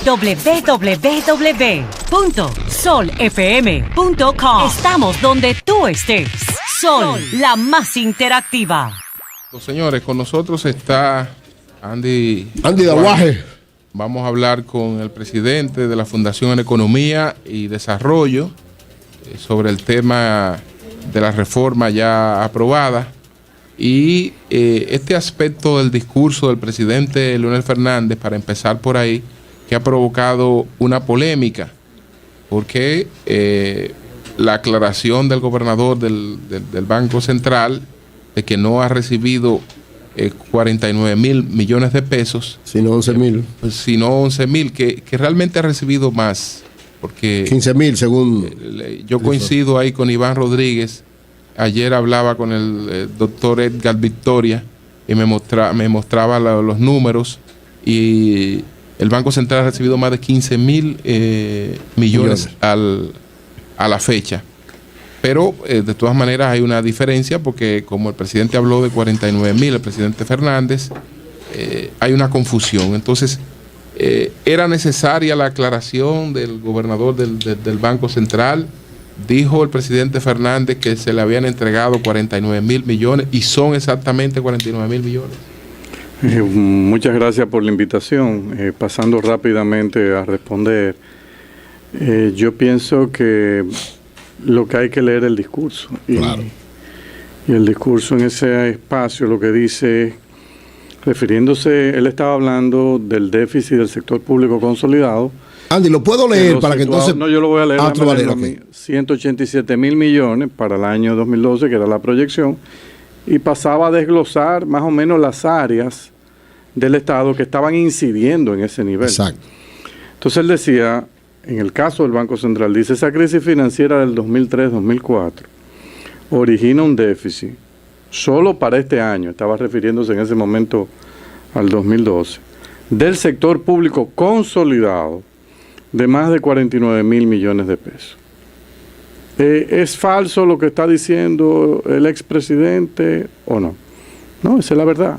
www.solfm.com. Estamos donde tú estés. Sol, la más interactiva. Señores, con nosotros está Andy Daguaje. Vamos a hablar con el presidente de la Fundación en Economía y Desarrollo sobre el tema de la reforma ya aprobada y este aspecto del discurso del presidente Leonel Fernández, para empezar por ahí, que ha provocado una polémica, porque la aclaración del gobernador del Banco Central de que no ha recibido 49 mil millones de pesos, sino 11 mil. Sino 11 mil, que realmente ha recibido más, porque 15 mil según. Yo coincido ahí con Iván Rodríguez. Ayer hablaba con el doctor Edgar Victoria y me mostraba los números, y el Banco Central ha recibido más de 15 mil millones a la fecha. Pero de todas maneras hay una diferencia, porque como el presidente habló de 49 mil, el presidente Fernández, hay una confusión. Entonces, era necesaria la aclaración del gobernador del Banco Central. Dijo el presidente Fernández que se le habían entregado 49 mil millones y son exactamente 49 mil millones. Muchas gracias por la invitación. Pasando rápidamente a responder, yo pienso que lo que hay que leer es el discurso. Claro. Y el discurso en ese espacio lo que dice, refiriéndose, él estaba hablando del déficit del sector público consolidado. Andy, ¿lo puedo leer para que entonces...? No, yo lo voy a leer. Okay. 187 mil millones para el año 2012, que era la proyección, y pasaba a desglosar más o menos las áreas del Estado que estaban incidiendo en ese nivel. Exacto. Entonces él decía, en el caso del Banco Central, dice, esa crisis financiera del 2003-2004 origina un déficit solo para este año, estaba refiriéndose en ese momento al 2012, del sector público consolidado de más de 49 mil millones de pesos. ¿Es falso lo que está diciendo el expresidente o no? No, esa es la verdad.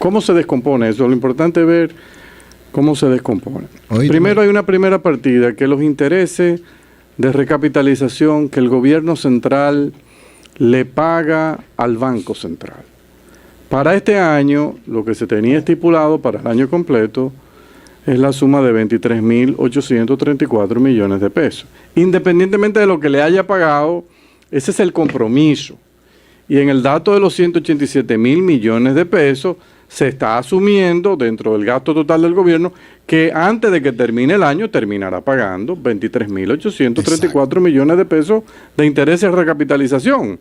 ¿Cómo se descompone eso? Lo importante es ver cómo se descompone. Primero hay una primera partida, que los intereses de recapitalización que el gobierno central le paga al Banco Central. Para este año, lo que se tenía estipulado para el año completo es la suma de 23.834 millones de pesos. Independientemente de lo que le haya pagado, ese es el compromiso. Y en el dato de los 187 mil millones de pesos, se está asumiendo dentro del gasto total del gobierno que antes de que termine el año terminará pagando 23.834 millones de pesos de intereses de recapitalización.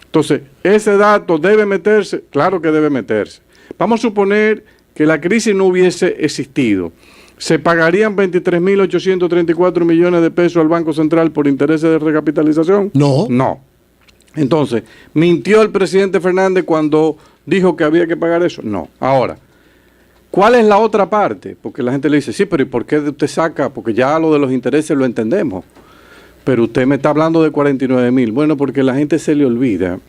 Entonces, ese dato debe meterse, claro que debe meterse. Vamos a suponer que la crisis no hubiese existido. ¿Se pagarían 23.834 millones de pesos al Banco Central por intereses de recapitalización? No. No. Entonces, ¿mintió el presidente Fernández cuando dijo que había que pagar eso? No. Ahora, ¿cuál es la otra parte? Porque la gente le dice, sí, pero ¿y por qué usted saca? Porque ya lo de los intereses lo entendemos. Pero usted me está hablando de 49 mil. Bueno, porque la gente se le olvida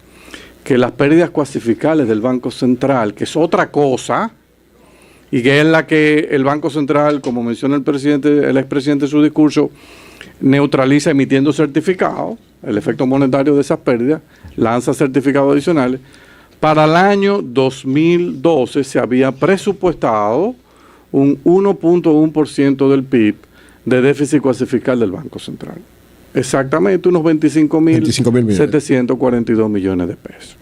que las pérdidas cuasificales del Banco Central, que es otra cosa, y que es la que el Banco Central, como menciona el expresidente en su discurso, neutraliza emitiendo certificados, el efecto monetario de esas pérdidas, lanza certificados adicionales. Para el año 2012 se había presupuestado un 1.1% del PIB de déficit cuasifical del Banco Central. Exactamente unos 25.742 millones de pesos.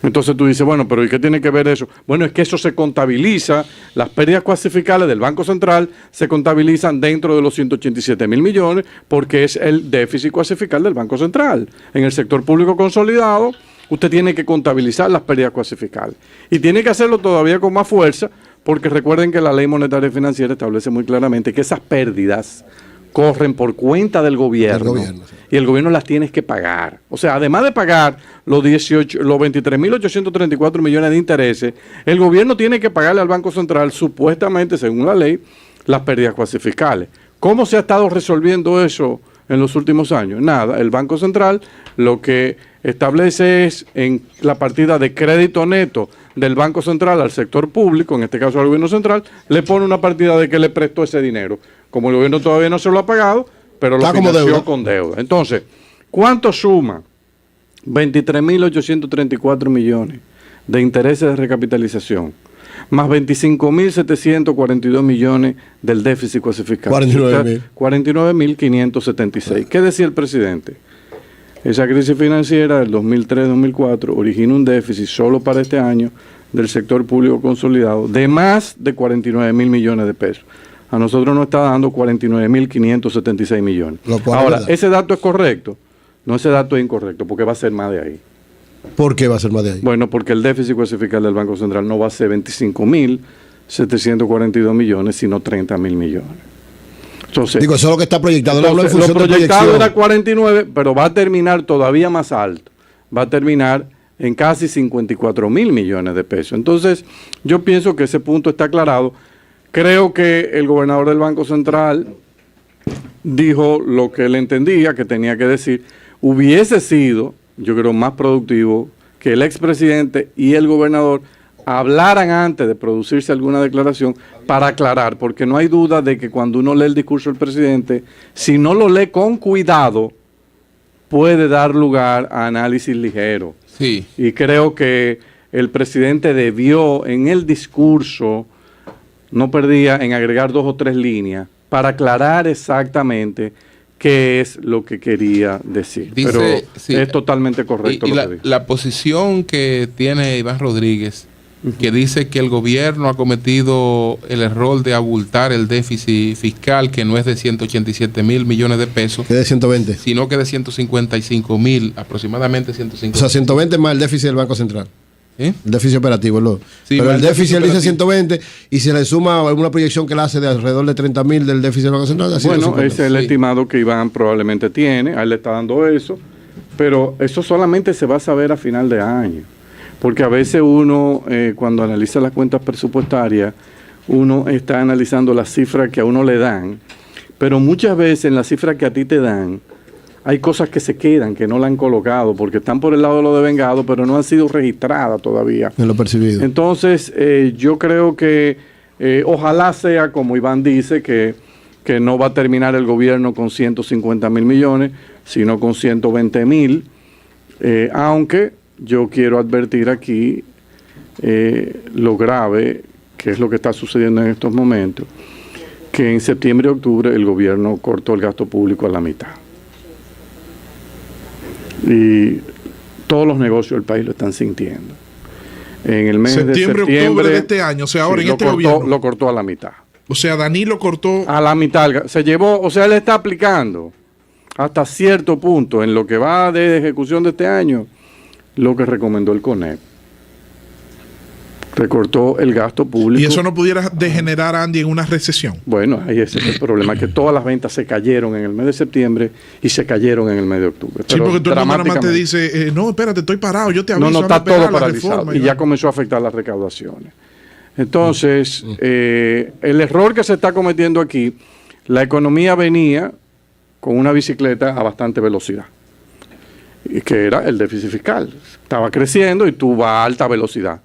Entonces tú dices, bueno, pero ¿y qué tiene que ver eso? Bueno, es que eso se contabiliza, las pérdidas cuasificales del Banco Central se contabilizan dentro de los 187 mil millones porque es el déficit cuasifical del Banco Central. En el sector público consolidado, usted tiene que contabilizar las pérdidas cuasificales. Y tiene que hacerlo todavía con más fuerza porque recuerden que la Ley Monetaria y Financiera establece muy claramente que esas pérdidas corren por cuenta del gobierno, sí. Y el gobierno las tiene que pagar. O sea, además de pagar los 23.834 millones de intereses, el gobierno tiene que pagarle al Banco Central, supuestamente, según la ley, las pérdidas cuasificales. ¿Cómo se ha estado resolviendo eso en los últimos años? Nada, el Banco Central lo que establece es en la partida de crédito neto del Banco Central al sector público, en este caso al gobierno central, le pone una partida de que le prestó ese dinero. como el gobierno todavía no se lo ha pagado, pero lo financió con deuda. Entonces, ¿cuánto suma? 23.834 millones de intereses de recapitalización, más 25.742 millones del déficit clasificado. 49.576. ¿Qué decía el presidente? Esa crisis financiera del 2003-2004 origina un déficit solo para este año del sector público consolidado de más de 49.000 millones de pesos. A nosotros nos está dando 49.576 millones. Ahora, ¿ese dato es correcto? No, ese dato es incorrecto, porque va a ser más de ahí. ¿Por qué va a ser más de ahí? Bueno, porque el déficit clasificado del Banco Central no va a ser 25.742 millones, sino 30.000 millones. Entonces, digo, eso es lo que está proyectado. Lo proyectado era 49, pero va a terminar todavía más alto. Va a terminar en casi 54.000 millones de pesos. Entonces, yo pienso que ese punto está aclarado. Creo que el gobernador del Banco Central dijo lo que él entendía que tenía que decir. Hubiese sido, yo creo, más productivo que el expresidente y el gobernador hablaran antes de producirse alguna declaración para aclarar, porque no hay duda de que cuando uno lee el discurso del presidente, si no lo lee con cuidado, puede dar lugar a análisis ligeros. Sí. Y creo que el presidente debió en el discurso, no perdía en agregar 2 o 3 líneas para aclarar exactamente qué es lo que quería decir. Dice, pero sí, es totalmente correcto y lo que dice. La posición que tiene Iván Rodríguez, que dice que el gobierno ha cometido el error de abultar el déficit fiscal, que no es de 187.000 millones de pesos, que de 120, sino que de 155.000, aproximadamente 150. O sea, 120 más el déficit del Banco Central. ¿Eh? El déficit operativo, sí, pero el déficit él dice 120 y se le suma alguna proyección que él hace de alrededor de 30.000 del déficit del Banco Central. Bueno, ese es el estimado que Iván probablemente tiene, a él le está dando eso, pero eso solamente se va a saber a final de año. Porque a veces uno, cuando analiza las cuentas presupuestarias, uno está analizando las cifras que a uno le dan, pero muchas veces en las cifras que a ti te dan, hay cosas que se quedan, que no la han colocado, porque están por el lado de lo devengado, pero no han sido registradas todavía. En lo percibido. Entonces, yo creo que ojalá sea, como Iván dice, que no va a terminar el gobierno con 150.000 millones, sino con 120.000, aunque yo quiero advertir aquí lo grave, que es lo que está sucediendo en estos momentos, que en septiembre y octubre el gobierno cortó el gasto público a la mitad. Y todos los negocios del país lo están sintiendo. En el mes de septiembre, octubre de este año, o sea, ahora en este gobierno. Lo cortó a la mitad. O sea, Danilo cortó a la mitad. Se llevó, o sea, él está aplicando hasta cierto punto en lo que va de ejecución de este año lo que recomendó el CONEP. Recortó el gasto público. ¿Y eso no pudiera degenerar, Andy, en una recesión? Bueno, ahí ese es el problema, que todas las ventas se cayeron en el mes de septiembre y se cayeron en el mes de octubre. Sí, porque todo el mundo nada más te dice, no, espérate, estoy parado, yo te aviso. No, está todo paralizado y ya comenzó a afectar las recaudaciones. Entonces, el error que se está cometiendo aquí, la economía venía con una bicicleta a bastante velocidad, que era el déficit fiscal. Estaba creciendo y tú vas a alta velocidad.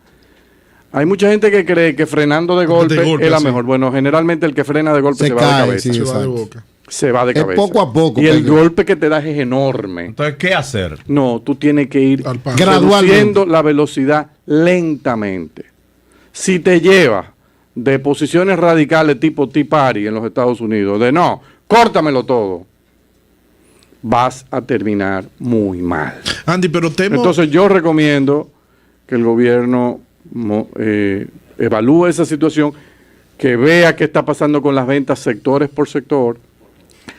Hay mucha gente que cree que frenando de golpe es la mejor. Bueno, generalmente el que frena de golpe se va de cabeza. Se va de boca. Se va de cabeza. Es poco a poco. Y el golpe que te das es enorme. Entonces, ¿qué hacer? No, tú tienes que ir gradualmente, la velocidad lentamente. Si te lleva de posiciones radicales tipo Tea Party en los Estados Unidos, de no, córtamelo todo, vas a terminar muy mal. Andy, pero entonces yo recomiendo que el gobierno evalúe esa situación, que vea qué está pasando con las ventas sectores por sector.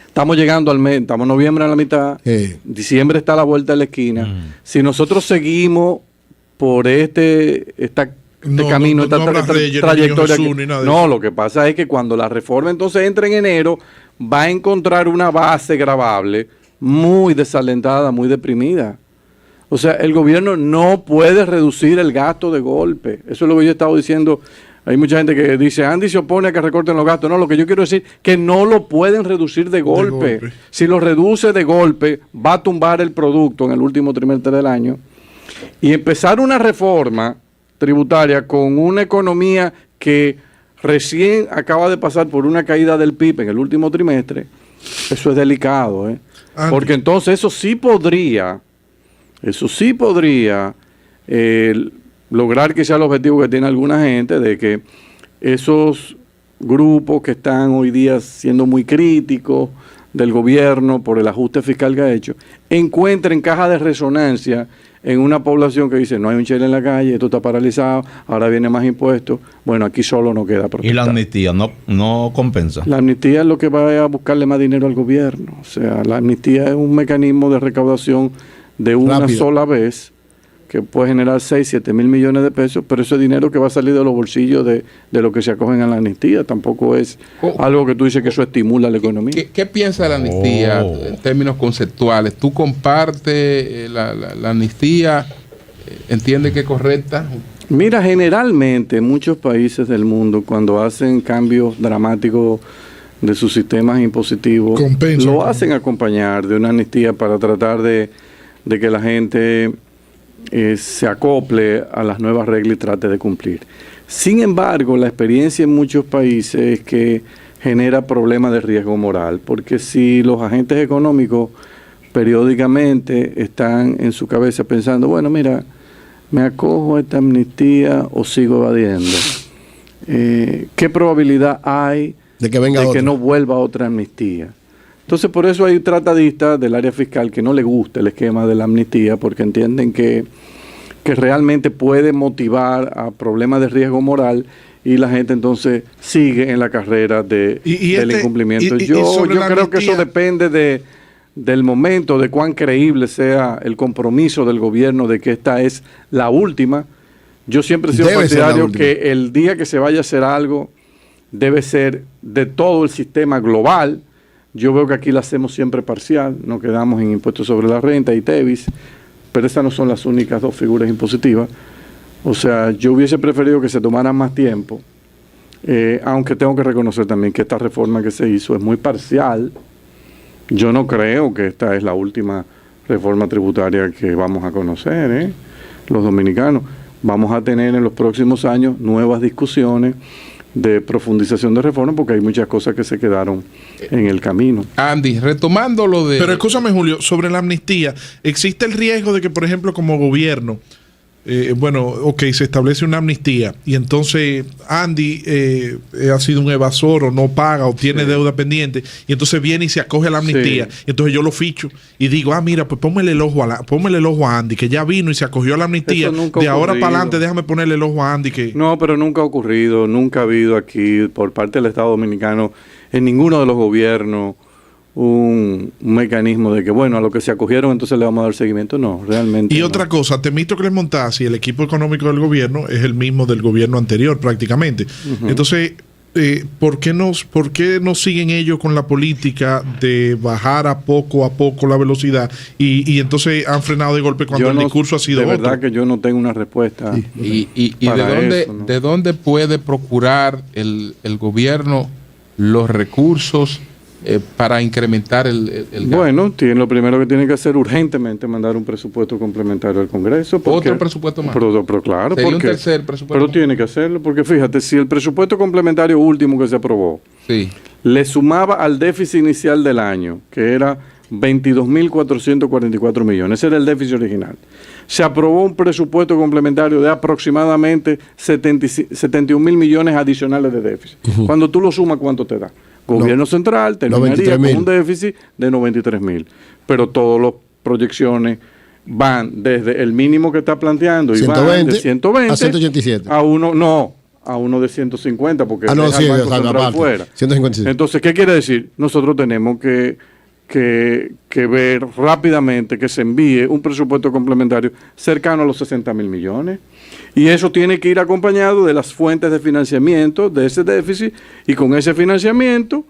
Estamos llegando al mes, estamos en noviembre a la mitad, diciembre está a la vuelta de la esquina. Si nosotros seguimos por este camino, esta trayectoria, lo que pasa es que cuando la reforma entonces entre en enero, va a encontrar una base gravable muy desalentada, muy deprimida. O sea, el gobierno no puede reducir el gasto de golpe. Eso es lo que yo he estado diciendo. Hay mucha gente que dice, Andy se opone a que recorten los gastos. No, lo que yo quiero decir es que no lo pueden reducir de golpe. Si lo reduce de golpe, va a tumbar el producto en el último trimestre del año. Y empezar una reforma tributaria con una economía que recién acaba de pasar por una caída del PIB en el último trimestre, eso es delicado, ¿eh? Porque entonces eso sí podría lograr quizá el objetivo que tiene alguna gente de que esos grupos que están hoy día siendo muy críticos del gobierno por el ajuste fiscal que ha hecho, encuentren caja de resonancia en una población que dice, no hay un chile en la calle, esto está paralizado, ahora viene más impuestos. Bueno, aquí solo no queda protestar. ¿Y la amnistía no compensa? La amnistía es lo que va a buscarle más dinero al gobierno. O sea, la amnistía es un mecanismo de recaudación de una sola vez que puede generar 6, 7 mil millones de pesos, pero ese dinero que va a salir de los bolsillos de los que se acogen a la amnistía. Tampoco es algo que tú dices que eso estimula la economía. ¿Qué piensa de la amnistía en términos conceptuales? ¿Tú compartes la amnistía? ¿Entiendes que es correcta? Mira, generalmente muchos países del mundo, cuando hacen cambios dramáticos de sus sistemas impositivos, lo hacen acompañar de una amnistía para tratar de que la gente se acople a las nuevas reglas y trate de cumplir. Sin embargo, la experiencia en muchos países es que genera problemas de riesgo moral, porque si los agentes económicos periódicamente están en su cabeza pensando, bueno, mira, me acojo a esta amnistía o sigo evadiendo, ¿qué probabilidad hay de que no vuelva otra amnistía? Entonces, por eso hay tratadistas del área fiscal que no les gusta el esquema de la amnistía, porque entienden que realmente puede motivar a problemas de riesgo moral y la gente entonces sigue en la carrera del incumplimiento. Yo creo que eso depende del momento, de cuán creíble sea el compromiso del gobierno de que esta es la última. Yo siempre he sido partidario que el día que se vaya a hacer algo debe ser de todo el sistema global. Yo veo que aquí la hacemos siempre parcial, nos quedamos en impuestos sobre la renta y TEVIS, pero esas no son las únicas dos figuras impositivas. O sea, yo hubiese preferido que se tomaran más tiempo, aunque tengo que reconocer también que esta reforma que se hizo es muy parcial. Yo no creo que esta es la última reforma tributaria que vamos a conocer, los dominicanos. Vamos a tener en los próximos años nuevas discusiones de profundización de reforma, porque hay muchas cosas que se quedaron en el camino. Andy, retomando lo de... Pero escúchame, Julio, sobre la amnistía, ¿existe el riesgo de que, por ejemplo, como gobierno, se establece una amnistía y entonces Andy ha sido un evasor o no paga o tiene deuda pendiente y entonces viene y se acoge a la amnistía y entonces yo lo ficho y digo, mira, pues póngale el ojo a Andy, que ya vino y se acogió a la amnistía, de ahora para adelante déjame ponerle el ojo a Andy. No, pero nunca ha ocurrido, nunca ha habido aquí por parte del Estado Dominicano en ninguno de los gobiernos un mecanismo de que, bueno, a lo que se acogieron entonces le vamos a dar seguimiento. No, realmente y no. Otra cosa, Temístocles Montazzi, el equipo económico del gobierno es el mismo del gobierno anterior prácticamente. Entonces, ¿por qué no siguen ellos con la política de bajar a poco la velocidad y entonces han frenado de golpe cuando el discurso ha sido de otro? verdad que yo no tengo una respuesta. ¿De dónde puede procurar el gobierno los recursos para incrementar el gasto? Bueno, lo primero que tiene que hacer urgentemente mandar un presupuesto complementario al Congreso. ¿Otro presupuesto más? Pero claro, ¿sería un tercer presupuesto pero más? Tiene que hacerlo, porque fíjate, si el presupuesto complementario último que se aprobó le sumaba al déficit inicial del año, que era 22.444 millones, ese era el déficit original. Se aprobó un presupuesto complementario de aproximadamente 71 mil millones adicionales de déficit. Cuando tú lo sumas, ¿cuánto te da? Gobierno central terminaría con un déficit de 93 mil. Pero todas las proyecciones van desde el mínimo que está planteando y 120, van de 120 a 187. A uno de 150, porque Banco Central fuera. 155. Entonces, ¿qué quiere decir? Nosotros tenemos que ver rápidamente que se envíe un presupuesto complementario cercano a los 60 mil millones. Y eso tiene que ir acompañado de las fuentes de financiamiento de ese déficit, y con ese financiamiento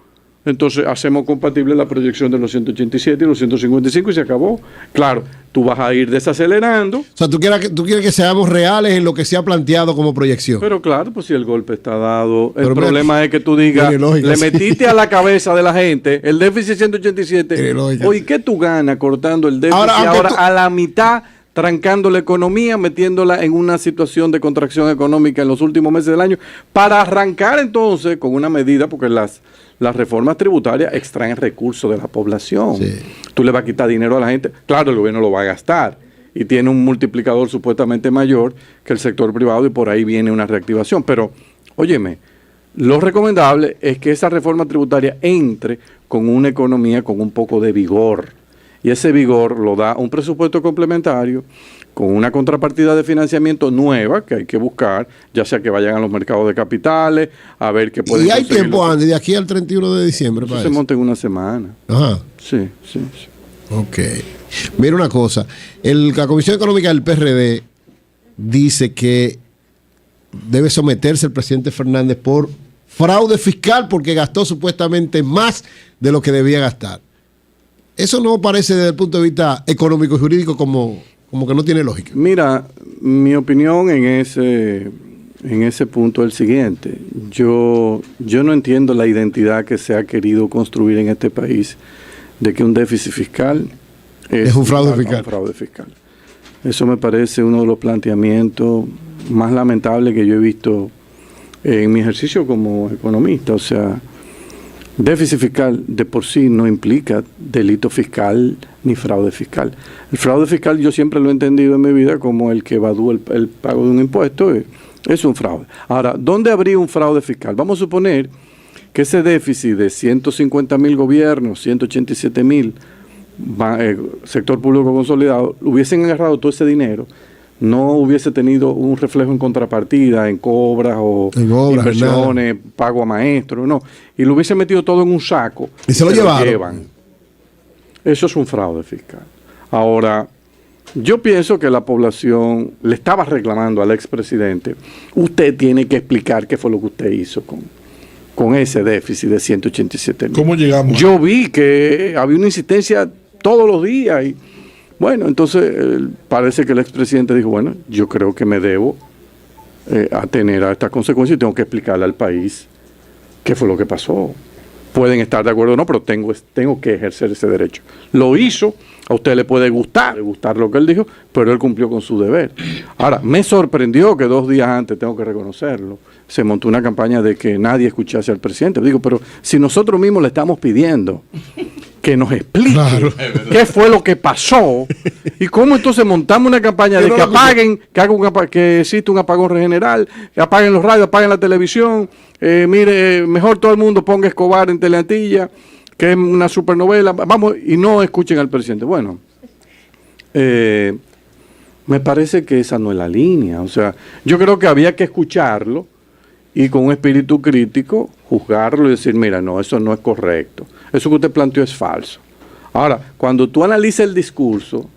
entonces hacemos compatible la proyección de los 187 y los 155 y se acabó. Claro, tú vas a ir desacelerando. O sea, tú quieres que seamos reales en lo que se ha planteado como proyección. Pero claro, pues si el golpe está dado, el problema es que tú digas, le metiste a la cabeza de la gente el déficit 187, oye, ¿qué tú ganas cortando el déficit ahora a la mitad? trancando la economía, metiéndola en una situación de contracción económica en los últimos meses del año, para arrancar entonces con una medida, porque las reformas tributarias extraen recursos de la población. Sí. Tú le vas a quitar dinero a la gente, claro, el gobierno lo va a gastar y tiene un multiplicador supuestamente mayor que el sector privado y por ahí viene una reactivación. Pero, óyeme, lo recomendable es que esa reforma tributaria entre con una economía con un poco de vigor. Y ese vigor lo da un presupuesto complementario con una contrapartida de financiamiento nueva que hay que buscar, ya sea que vayan a los mercados de capitales, a ver qué pueden Y hay conseguir. tiempo, Andy, de aquí al 31 de diciembre. Eso para se eso. monta en una semana. Ajá. Sí. Ok. Mira una cosa. La Comisión Económica del PRD dice que debe someterse el presidente Fernández por fraude fiscal porque gastó supuestamente más de lo que debía gastar. Eso no parece desde el punto de vista económico y jurídico como que no tiene lógica. Mira, mi opinión en ese punto es el siguiente. Yo no entiendo la identidad que se ha querido construir en este país de que un déficit fiscal Es un fraude igual a fiscal. un fraude fiscal. Eso me parece uno de los planteamientos más lamentables que yo he visto en mi ejercicio como economista. O sea, déficit fiscal de por sí no implica delito fiscal ni fraude fiscal. El fraude fiscal yo siempre lo he entendido en mi vida como el que evadúa el pago de un impuesto. Es un fraude. Ahora, ¿dónde habría un fraude fiscal? Vamos a suponer que ese déficit de 150,000 gobiernos, 187,000 sector público consolidado, hubiesen agarrado todo ese dinero, no hubiese tenido un reflejo en contrapartida, en cobras o inversiones, pago a maestros, no. Y lo hubiesen metido todo en un saco. Y se lo llevaron. Llevan. Eso es un fraude fiscal. Ahora, yo pienso que la población le estaba reclamando al expresidente, usted tiene que explicar qué fue lo que usted hizo con ese déficit de 187,000. ¿Cómo llegamos? Yo vi que había una insistencia todos los días y bueno, entonces parece que el expresidente dijo, bueno, yo creo que me debo atener a estas consecuencias y tengo que explicarle al país qué fue lo que pasó. Pueden estar de acuerdo o no, pero tengo que ejercer ese derecho. Lo hizo, a usted le puede gustar lo que él dijo, pero él cumplió con su deber. Ahora, me sorprendió que 2 días antes, tengo que reconocerlo, se montó una campaña de que nadie escuchase al presidente. Digo, pero si nosotros mismos le estamos pidiendo que nos explique qué fue lo que pasó y cómo entonces montamos una campaña de que apaguen, que existe un apagón general, que apaguen los radios, apaguen la televisión, mire, mejor todo el mundo ponga Escobar en Teleantilla, que es una supernovela, vamos, y no escuchen al presidente. Bueno, me parece que esa no es la línea. O sea, yo creo que había que escucharlo y con un espíritu crítico juzgarlo y decir, mira, no, eso no es correcto. Eso que usted planteó es falso. Ahora, cuando tú analizas el discurso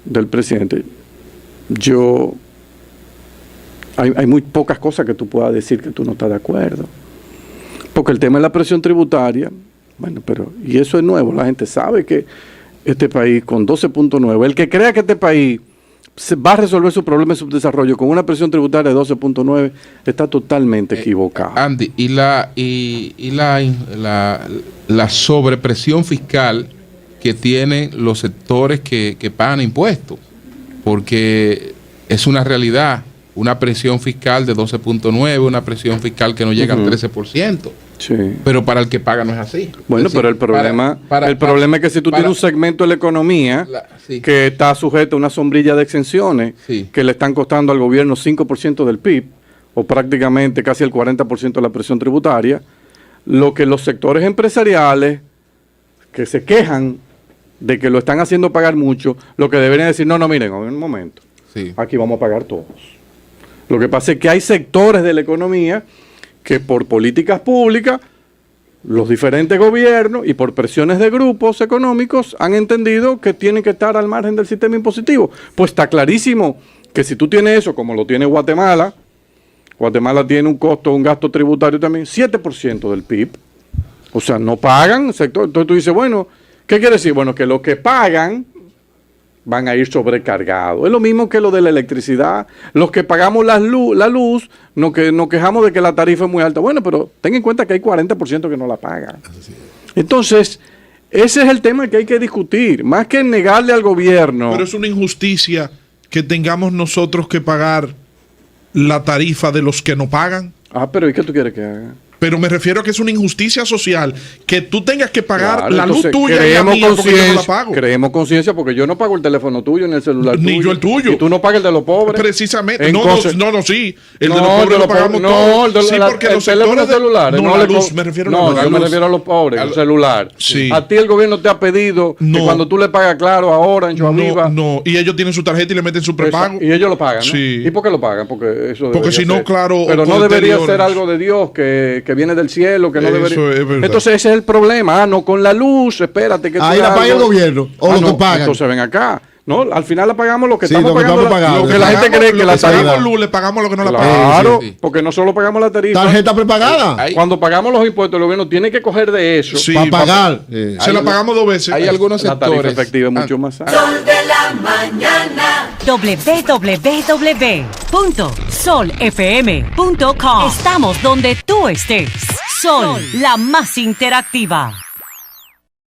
del presidente, hay muy pocas cosas que tú puedas decir que tú no estás de acuerdo. Porque el tema de la presión tributaria, bueno, pero, y eso es nuevo, la gente sabe que este país con 12.9, el que crea que este país va a resolver su problema de subdesarrollo con una presión tributaria de 12.9 está totalmente equivocado. Andy, y la sobrepresión fiscal que tienen los sectores que pagan impuestos, porque es una realidad, una presión fiscal de 12.9, una presión fiscal que no llega al 13%. Sí. Pero para el que paga no es así. Bueno, es decir, pero el problema es que si tú tienes un segmento de la economía que está sujeto a una sombrilla de exenciones que le están costando al gobierno 5% del PIB, o prácticamente casi el 40% de la presión tributaria, lo que los sectores empresariales que se quejan de que lo están haciendo pagar mucho, lo que deberían decir, no, miren, en un momento, aquí vamos a pagar todos. Lo que pasa es que hay sectores de la economía que por políticas públicas, los diferentes gobiernos y por presiones de grupos económicos han entendido que tienen que estar al margen del sistema impositivo. Pues está clarísimo que si tú tienes eso, como lo tiene Guatemala, Guatemala tiene un gasto tributario también, 7% del PIB. O sea, no pagan sector. Entonces tú dices, bueno, ¿qué quiere decir? Bueno, que los que pagan van a ir sobrecargados. Es lo mismo que lo de la electricidad. Los que pagamos la luz, nos quejamos de que la tarifa es muy alta. Bueno, pero ten en cuenta que hay 40% que no la pagan. Entonces, Ese es el tema que hay que discutir, más que negarle al gobierno. Pero es una injusticia que tengamos nosotros que pagar la tarifa de los que no pagan. Pero ¿y qué tú quieres que haga? Pero me refiero a que es una injusticia social que tú tengas que pagar Claro, la luz entonces, tuya y la mía porque yo no la pago. Creemos conciencia porque yo no pago el teléfono tuyo ni el celular tuyo. Ni yo el tuyo. Y tú no pagas el de los pobres. Precisamente. No, Sí. El de los pobres lo pagamos todos. Sí, porque el los teléfono sectores celular. No, la luz, me refiero a la luz. Yo me refiero a los pobres, el celular. Sí. A ti el gobierno te ha pedido que cuando tú le pagas Claro ahora en Choaviva. No, y ellos tienen su tarjeta y le meten su prepago. Y ellos lo pagan, ¿no? Sí. ¿Y por qué lo pagan? Porque si no, claro. Pero no debería ser algo de Dios que viene del cielo, que no debería. Es verdad. Entonces ese es el problema. No, con la luz, espérate. Que ahí la paga el gobierno o lo que pagan. Entonces ven acá. No, al final la pagamos lo que Sí, estamos lo que pagando. estamos pagando. Lo que la gente cree que la pagamos tarifa. luz, le pagamos lo que no la pagamos. Claro, Sí. porque no solo pagamos la tarifa. Tarjeta prepagada. Hay- Cuando pagamos los impuestos, el gobierno tiene que coger de eso. Sí, para pagar. Se la pagamos 2 veces. Hay algunos La tarifa sectores. efectiva es mucho más alta. Sol de la mañana. www.solfm.com. Estamos donde tú estés. Sol, la más interactiva.